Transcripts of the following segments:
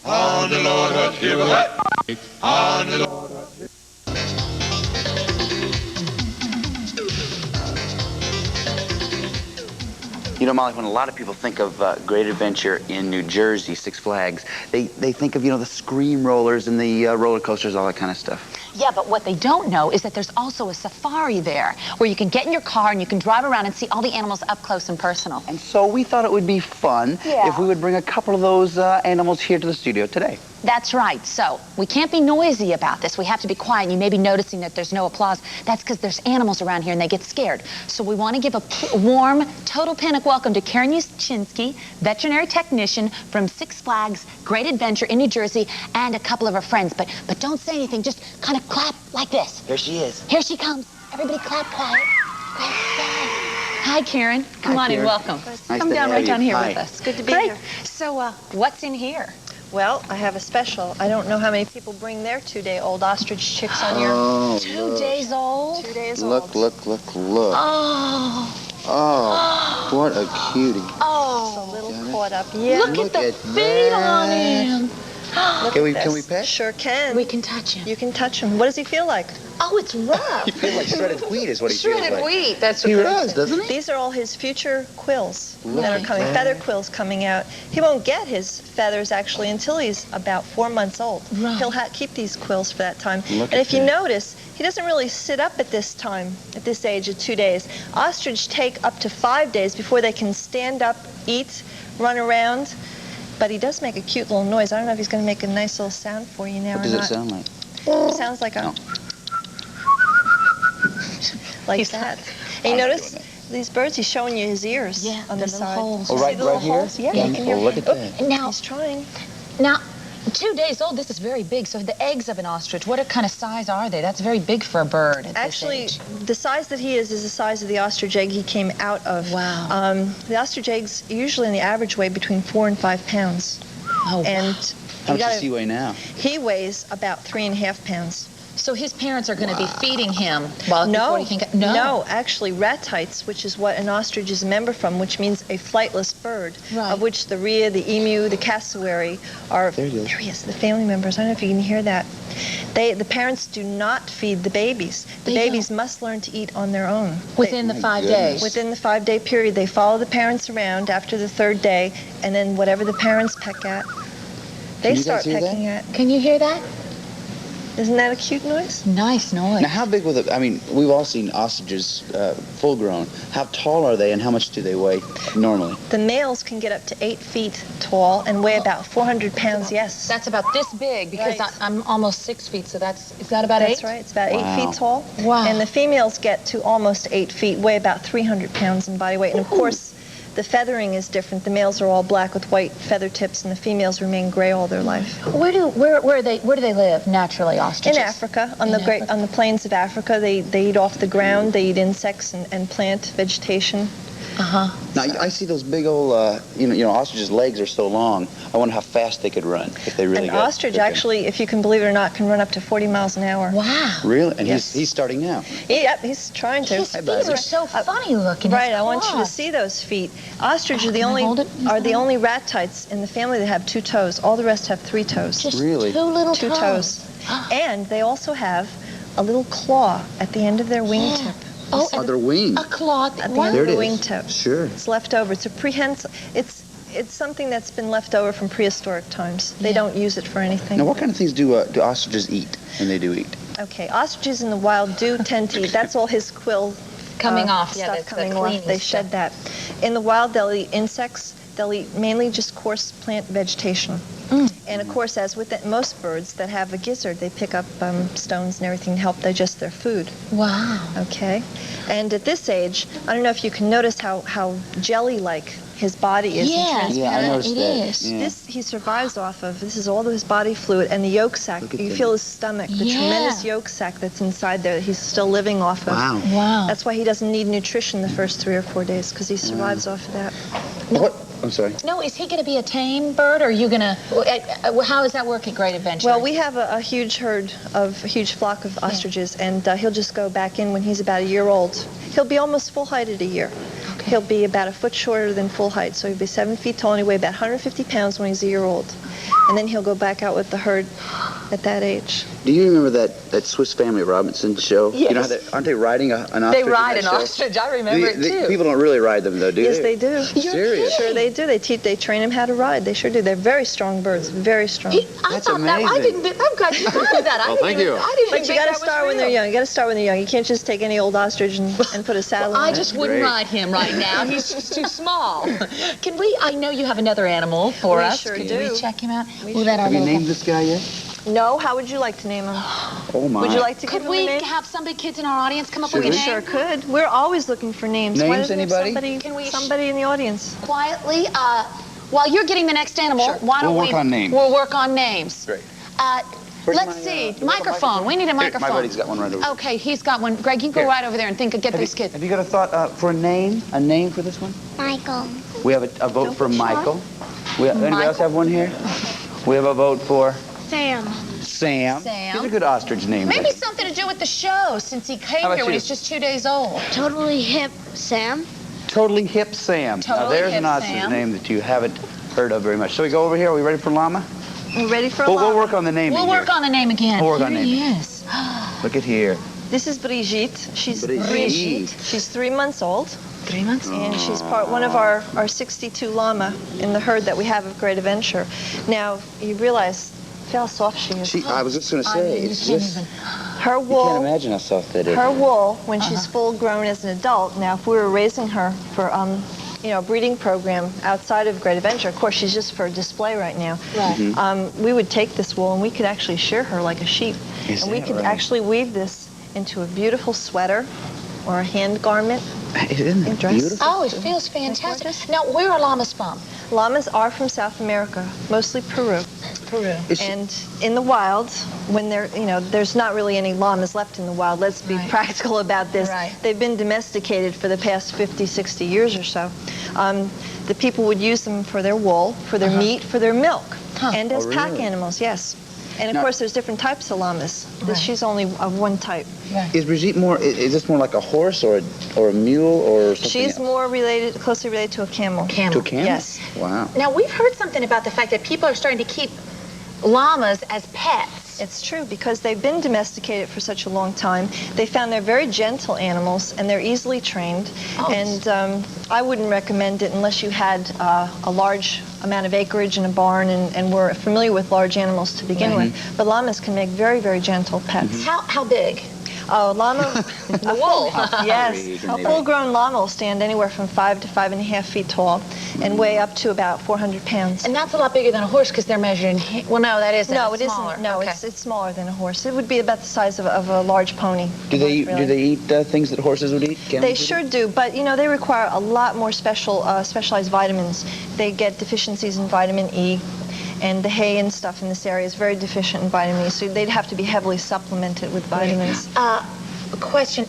On the Lord, what he will let. On the Lord. You know, Molly, when a lot of people think of Great Adventure in New Jersey, Six Flags, they think of, you know, the scream rollers and the roller coasters, all that kind of stuff. Yeah, but what they don't know is that there's also a safari there where you can get in your car and you can drive around and see all the animals up close and personal. And so we thought it would be fun if we would bring a couple of those animals here to the studio today. That's right. So we can't be noisy about this. We have to be quiet. You may be noticing that there's no applause. That's because there's animals around here and they get scared. So we want to give a warm, total panic welcome to Karen Yuschinski, veterinary technician from Six Flags Great Adventure in New Jersey, and a couple of her friends. But don't say anything. Just kind of clap like this. Here she is. Here she comes. Everybody clap quiet. Hi, Karen. Come on in. Welcome. Nice Come down right down here with us. Good to be here. So what's in here? Well, I have a special. I don't know how many people bring their 2-day-old ostrich chicks on your... Oh, 2 days old? 2 days look, old. look. Oh. Oh, what a cutie. Oh. It's a little caught up. Yeah. Look at the feet on him. Can we pet? Sure can. We can touch him. You can touch him. What does he feel like? Oh, it's rough. You feel like shredded wheat is what he feels like. Shredded wheat. That's what he does, doesn't he? These are all his future quills that are coming, feather quills coming out. He won't get his feathers actually until he's about 4 months old. Right. He'll keep these quills for that time. Look and at if you that. notice, he doesn't really sit up at this time, at this age of 2 days. Ostrich take up to 5 days before they can stand up, eat, run around. But he does make a cute little noise. I don't know if he's going to make a nice little sound for you now or not. What does it sound like? It sounds like a... like that. And you notice these birds, he's showing you his ears on the side. Holes. Oh, right, See the little right here? holes? Yeah, you can hear. Oh, look at that. Now, He's trying. now, 2 days old, this is very big. So the eggs of an ostrich, what kind of size are they? That's very big for a bird at Actually, this age. the size that he is the size of the ostrich egg he came out of. Wow. The ostrich eggs usually in the average weigh between 4 and 5 pounds. Oh, wow. And How much does he weigh now? he weighs about 3.5 pounds. So his parents are going to be feeding him before No, he can get... no, actually ratites, which is what an ostrich is a member from, which means a flightless bird, Right. of which the rhea, the emu, the cassowary are, There he is. there he is, the family members. I don't know if you can hear that. The parents do not feed the babies. The They babies must learn to eat on their own. Within the 5 days? Within the 5-day period, they follow the parents around after the 3rd day, and then whatever the parents peck at, they Can you start guys hear that? pecking at. Can you hear that? Isn't that a cute noise? Nice noise. Now, how big will the... I mean, we've all seen ostriches full grown. How tall are they and how much do they weigh normally? The males can get up to 8 feet tall and weigh about 400 pounds, yes. That's about this big because Right. I'm almost 6 feet, so is that about 8? That's right, it's about 8 Wow. feet tall. Wow. And the females get to almost 8 feet, weigh about 300 pounds in body weight. And of course, the feathering is different. The males are all black with white feather tips, and the females remain gray all their life. Where do they live naturally, ostriches? In Africa, on In the on the plains of Africa, they eat off the ground. They eat insects and plant vegetation. Uh-huh. Now, I see those big old, you know, ostriches' legs are so long. I wonder how fast they could run if they really An got ostrich, big. actually, if you can believe it or not, can run up to 40 miles an hour. Wow. Really? And Yes. he's starting now. Yep, he's trying to. His feet are so funny looking. Right, His I want you to claws. see those feet. Ostrich are the can I only hold it? ratites in the family that have 2 toes. All the rest have 3 toes. Just Really? 2 little 2 toes. And they also have a little claw at the end of their wingtip. Oh, Are their wings? a claw. At the Wow. end There of it the is. wingtip. Sure. It's left over. It's a prehensile. It's something that's been left over from prehistoric times. They Yeah. don't use it for anything. Now, what kind of things do ostriches eat when they do eat? Okay, ostriches in the wild do tend to eat. That's all his quill Coming off, yeah, stuff that's the coming off. clean They stuff. shed that. In the wild, they'll eat insects. They'll eat mainly just coarse plant vegetation. And of course, as with most birds that have a gizzard, they pick up stones and everything to help digest their food. Wow. Okay? And at this age, I don't know if you can notice how jelly-like his body is. and Yeah, transparent. Yeah, I noticed it that. is. Yeah. This he survives off of. This is all of his body fluid and the yolk sac. Look at You that. feel his stomach, the Yeah. tremendous yolk sac that's inside there that he's still living off of. Wow. Wow. That's why he doesn't need nutrition the first 3 or 4 days, because he survives off of that. What? I'm sorry. No, is he going to be a tame bird, or are you going to... How does that work at Great Adventure? Well, we have a huge flock of ostriches, and he'll just go back in when he's about a year old. He'll be almost full height at a year. He'll be about a foot shorter than full height, so he'll be 7 feet tall and he'll weigh about 150 pounds when he's a year old. And then he'll go back out with the herd at that age. Do you remember that Swiss Family Robinson show? Yes. You know how aren't they riding an ostrich? They ride in an that show? ostrich. I remember it too. People don't really ride them though, do Yes, they? they do. Serious? Sure, they do. They train them how to ride. They sure do. They're very strong birds. Very strong. That's amazing. I'm glad you thought of that. Well, thank you. But you got to start when they're young. You got to start when they're young. You can't just take any old ostrich and put a saddle on I it. just wouldn't Great. ride him right now. He's just too small. Can we? I know you have another animal for We us. sure Can do. we check him out? We Will that our Have you local- named this guy yet? No, how would you like to name him? Oh my. Would you like to Could give him we a name? have some big kids in our audience come up Should with a we? name? Sure could. We're always looking for names. Why Names, doesn't anybody? Somebody, Can we- somebody in the audience. Quietly, while you're getting the next animal, why don't We'll work on names. We'll work on names. Great. Let's Where's my, see. you have a Microphone. We need a Here, microphone. my buddy's got one right over there. Okay, he's got one. Greg, you can go Here. right over there and get Have this you, kid. have you got a thought for a name? A name for this one? Michael. We have a vote for Michael. Anybody else have one here? We have a vote for Sam. Sam. Sam. These are good ostrich names. Maybe something to do with the show, since he came How about here when you? he's just 2 days old. Totally hip Sam. Totally Hip Sam. Now Totally there's an Hip ostrich Sam. name that you haven't heard of very much. So we go over here. Are we ready for llama? You ready for a We'll llama? work on the naming We'll work here. on the name again. We'll work on Here he naming. is. Look at here. This is Brigitte. She's Brigitte. She's 3 months old. 3 months? And she's one of our 62 llama in the herd that we have of Great Adventure. Now, you realize how soft she is. I was just going to I say, mean, you it's can't just, even. Her you can't wool, imagine how soft that is. her wool, when she's full grown as an adult. Now, if we were raising her for a breeding program outside of Great Adventure, of course, she's just for display right now. Right. We would take this wool and we could actually shear her like a sheep. Is And we that could right? actually weave this into a beautiful sweater or a hand garment. Isn't it Dress. beautiful? Oh, it feels fantastic. Now, where are llamas from? Llamas are from South America, mostly Peru. Peru. Is she- And in the wild, when there's not really any llamas left in the wild. Let's be Right. practical about this. Right. They've been domesticated for the past 50, 60 years or so. The people would use them for their wool, for their meat, for their milk, and as pack really? animals, yes. And of Now- course, there's different types of llamas. Right. She's only of one type. Is Brigitte more, is this more like a horse or a mule or something She's else? more closely related to a camel. To a camel? Yes. Wow. Now, we've heard something about the fact that people are starting to keep llamas as pets. It's true, because they've been domesticated for such a long time. They found they're very gentle animals, and they're easily trained. Oh. And I wouldn't recommend it unless you had a large amount of acreage in a barn and were familiar with large animals to begin with. But llamas can make very, very gentle pets. How big? Oh, llama, The wool. yes. big A and they- full-grown llama will stand anywhere from 5 to 5.5 feet tall and weigh up to about 400 pounds. And that's a lot bigger than a horse because they're measured in. Well, no, that isn't. No, It's it smaller. isn't. No, Okay. it's smaller than a horse. It would be about the size of a large pony. Do they eat, Really. do they eat things that horses would eat? Camels They would sure eat? do, but they require a lot more specialized vitamins. They get deficiencies in vitamin E, and the hay and stuff in this area is very deficient in vitamin E, so they'd have to be heavily supplemented with vitamins. A question.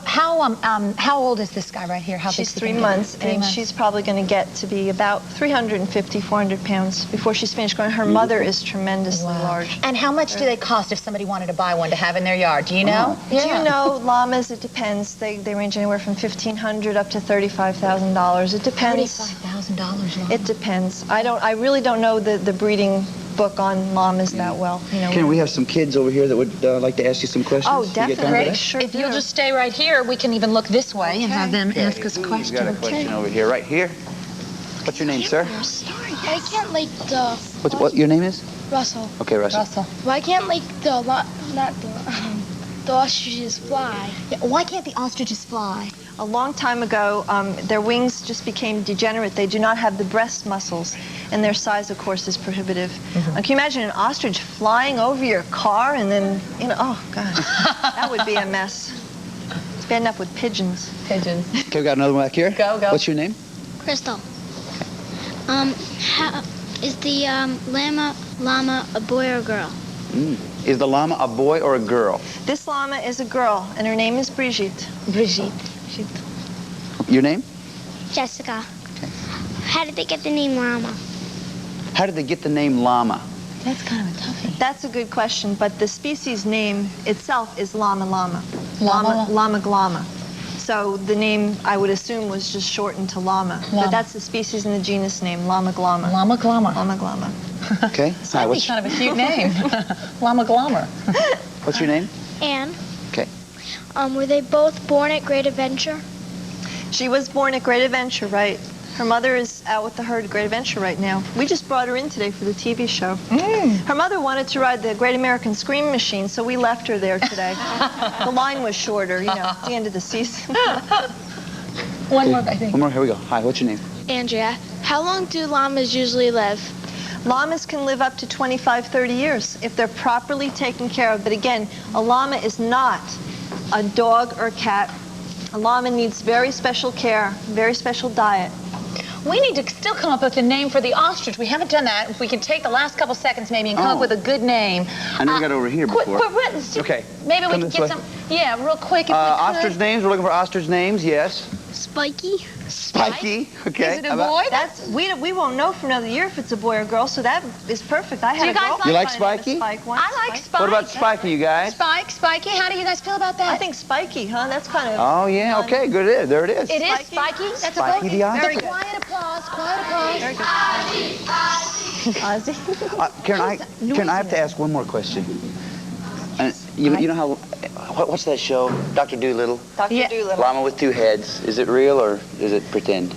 How old is this guy right here? How She's big's he 3 gonna months, get? 3 and months. she's probably going to get to be about 350, 400 pounds before she's finished growing. Her mother is tremendously large. And how much do they cost if somebody wanted to buy one to have in their yard? Do you know? Do you know llamas? It depends. They range anywhere from $1,500 up to $35,000. It depends. $35,000. It depends. I really don't know the breeding book on llamas that well. Ken, we have some kids over here that would like to ask you some questions. Oh, You get time for definitely. that? Sure If do. you'll just stay right here, we can even look this way and have them Okay, ask us a who's question. got a question over here? Right here. What's your name, sir? Why can't like the What your name is? Russell? Okay, Russell. Russell. Why can't like the ostriches fly? Yeah, why can't the ostriches fly? A long time ago, their wings just became degenerate. They do not have the breast muscles, and their size, of course, is prohibitive. Can you imagine an ostrich flying over your car and then, oh, God, that would be a mess. It's bad enough with pigeons. Pigeons. Okay, we got another one back here. Go. What's your name? Crystal. Is the llama a boy or a girl? Is the llama a boy or a girl? This llama is a girl, and her name is Brigitte. Brigitte. Your name? Jessica. How did they get the name llama? How did they get the name llama? That's kind of a toughie. That's a good question, but the species name itself is llama llama. Llama? Llama glama. So the name, I would assume, was just shortened to llama. But that's the species and the genus name, Llama glama. Llama glama. Llama glama. Okay. Hi, That'd be kind of a cute name. Llama glama. what's your name? Anne. Okay. Were they both born at Great Adventure? She was born at Great Adventure, right? Her mother is out with the herd at Great Adventure right now. We just brought her in today for the TV show. Her mother wanted to ride the Great American Scream Machine, so we left her there today. The line was shorter, you know, at the end of the season. One more, I think. One more, here we go. Hi, what's your name? Andrea. How long do llamas usually live? Llamas can live up to 25, 30 years if they're properly taken care of. But again, a llama is not a dog or cat. A llama needs very special care, very special diet. We need to still come up with a name for the ostrich. We haven't done that. If we can take the last couple seconds maybe and come up with a good name. I never got over here before. Okay. Maybe we can get some, real quick if we could. Ostrich names, we're looking for ostrich names, yes. Spiky. Spiky, okay. Is it a boy? That's we won't know for another year if it's a boy or girl, so that is perfect. I had you a guys girl. like- You like by the name of Spikey? Spike once. I like Spike. What about Spiky, you guys? Spiky, how do you guys feel about that? I think Spiky, huh? That's kind of. Oh, yeah, fun. okay, good. There it is. it is Spiky? Spiky. That's Spikey a the ostrich. Very good. quiet applause, quiet applause. Very good. Ozzy. Karen, I have to ask one more question. You know how, what's that show? Dr. Doolittle? Dr. Doolittle. Llama with two heads. Is it real or is it pretend?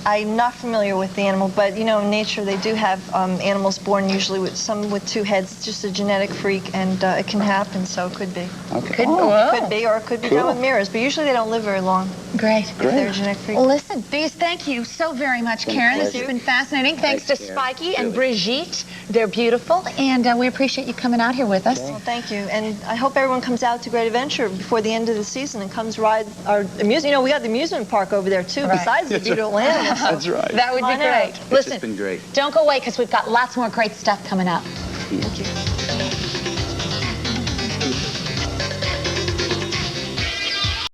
I'm not familiar with the animal, but you know, in nature they do have animals born usually with some with two heads. It's just a genetic freak, and it can happen, so it could be. Okay. Could be, or it could be done Cool. with mirrors, but usually they don't live very long Great. if they're a genetic freak. Well, listen, thank you so very much, Karen. This has pleasure. been fascinating. Thanks to Karen. Spikey and Really. Brigitte. They're beautiful, and we appreciate you coming out here with us. Well, thank you, and I hope everyone comes out to Great Adventure before the end of the season and comes ride our amusement. You know, we got the amusement park over there too, Right. besides the beautiful animals. That's right. That would be Come on out. great. It's Listen, just been great. don't go away because we've got lots more great stuff coming up. Thank you.